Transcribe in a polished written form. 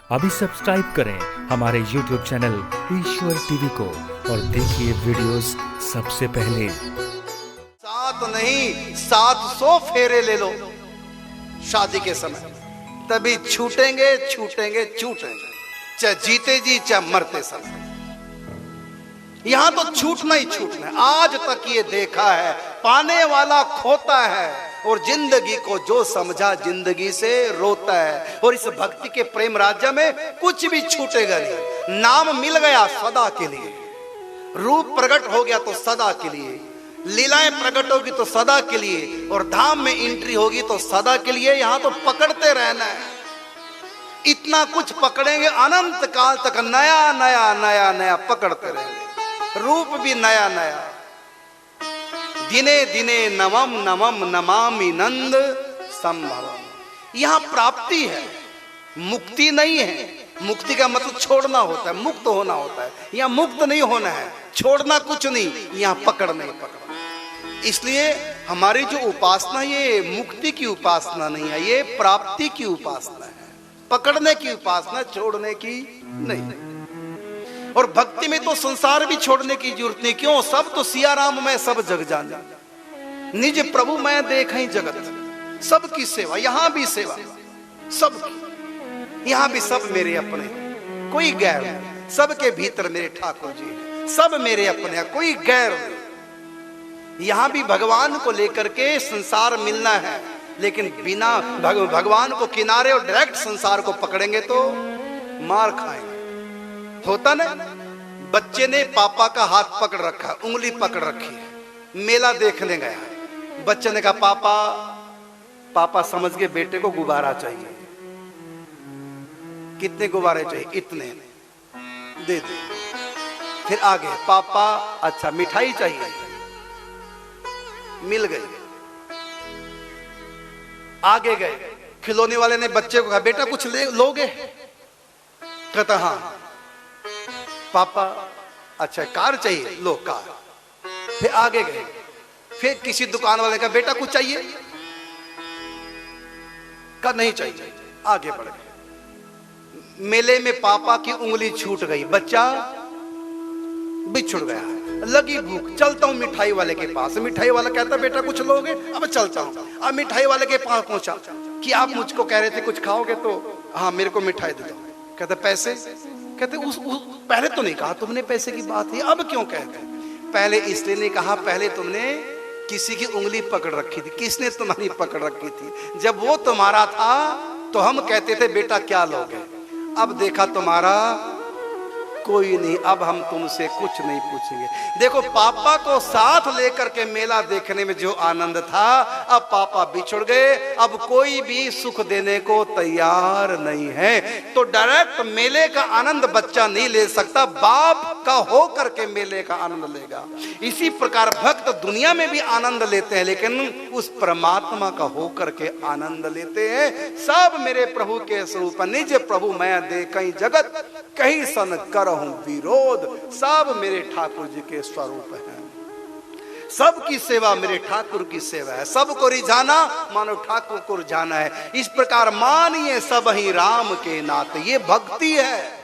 अभी सब्सक्राइब करें हमारे YouTube चैनल ईश्वर टीवी को और देखिए वीडियोस सबसे पहले। 7 नहीं 700 फेरे ले लो शादी के समय, तभी छूटेंगे छूटेंगे छूटेंगे, चाहे जीते जी चाहे मरते समय। यहां तो छूटना ही छूटना है। आज तक ये देखा है, पाने वाला खोता है और जिंदगी को जो समझा जिंदगी से रोता है। और इस भक्ति के प्रेम राज्य में कुछ भी छूटेगा नहीं। नाम मिल गया सदा के लिए, रूप प्रकट हो गया तो सदा के लिए, लीलाएं प्रकट होगी तो सदा के लिए, और धाम में एंट्री होगी तो सदा के लिए। यहां तो पकड़ते रहना है, इतना कुछ पकड़ेंगे अनंत काल तक, नया नया नया नया पकड़ते रहेंगे। रूप भी नया नया, दिने दिने नवम नवम नमामि नंद संभवम। यहां प्राप्ति है, मुक्ति नहीं है। मुक्ति का मतलब छोड़ना होता है, मुक्त होना होता है। यहां मुक्त नहीं होना है, छोड़ना कुछ नहीं, यहां पकड़ नहीं पकड़ना। इसलिए हमारी जो उपासना ये मुक्ति की उपासना नहीं है, ये प्राप्ति की उपासना है, पकड़ने की उपासना, छोड़ने की नहीं। और भक्ति में तो संसार भी छोड़ने की जरूरत नहीं। क्यों? सब तो सिया राम में सब जग जाना, निज प्रभु मैं देखें जगत। सबकी सेवा, यहां भी सेवा सबकी, यहां भी सब मेरे अपने, कोई गैर नहीं। सबके भीतर मेरे ठाकुर जी हैं, सब मेरे अपने, कोई गैर नहीं। यहां भी भगवान को लेकर के संसार मिलना है, लेकिन बिना भगवान को किनारे और डायरेक्ट संसार को पकड़ेंगे तो मार खाएंगे। होता ना, बच्चे ने पापा का हाथ पकड़ रखा, उंगली पकड़ रखी है, मेला देखने गया। बच्चे ने कहा पापा, पापा समझ के बेटे को गुब्बारा चाहिए। कितने गुब्बारे चाहिए? इतने, दे दे। फिर आगे, पापा अच्छा मिठाई चाहिए, मिल गई। आगे गए, खिलौने वाले ने बच्चे को कहा बेटा कुछ लोगे? कहता हाँ। पापा अच्छा कार चाहिए, लो कार। फिर आगे गए, फिर किसी दुकान वाले का बेटा कुछ चाहिए? का नहीं चाहिए। आगे बढ़ गए, मेले में पापा की उंगली छूट गई, बच्चा बिछुड़ गया। लगी भूख, चलता हूं मिठाई वाले के पास। मिठाई वाला कहता बेटा कुछ लोगे? अब चलता हूं। अब मिठाई वाले के पास पहुंचा कि आप मुझको कह रहे थे कुछ खाओगे, तो हाँ मेरे को मिठाई दे दो। कहते पैसे? कहते पहले तो नहीं कहा तुमने पैसे की बात है, अब क्यों कहते? पहले इसलिए नहीं कहा, पहले तुमने किसी की उंगली पकड़ रखी थी। किसने तुम्हारी पकड़ रखी थी? जब वो तुम्हारा था तो हम कहते थे बेटा क्या लोगे। अब देखा तुम्हारा कोई नहीं, अब हम तुमसे कुछ नहीं पूछेंगे। देखो पापा को साथ लेकर के मेला देखने में जो आनंद था, अब पापा बिछुड़ गए, अब कोई भी सुख देने को तैयार नहीं है। तो डायरेक्ट मेले का आनंद बच्चा नहीं ले सकता, बाप का हो करके मेले का आनंद लेगा। इसी प्रकार भक्त दुनिया में भी आनंद लेते हैं, लेकिन उस परमात्मा का हो करके आनंद लेते हैं। सब मेरे प्रभु के स्वरूप, निज प्रभु मैं देखई जगत, कहीं सन करहूं विरोध। सब मेरे ठाकुर जी के स्वरूप हैं, सबकी सेवा मेरे ठाकुर की सेवा है। सबको रिझाना मानो ठाकुर को रिझाना है। इस प्रकार मानिए सब ही राम के नाते, ये भक्ति है।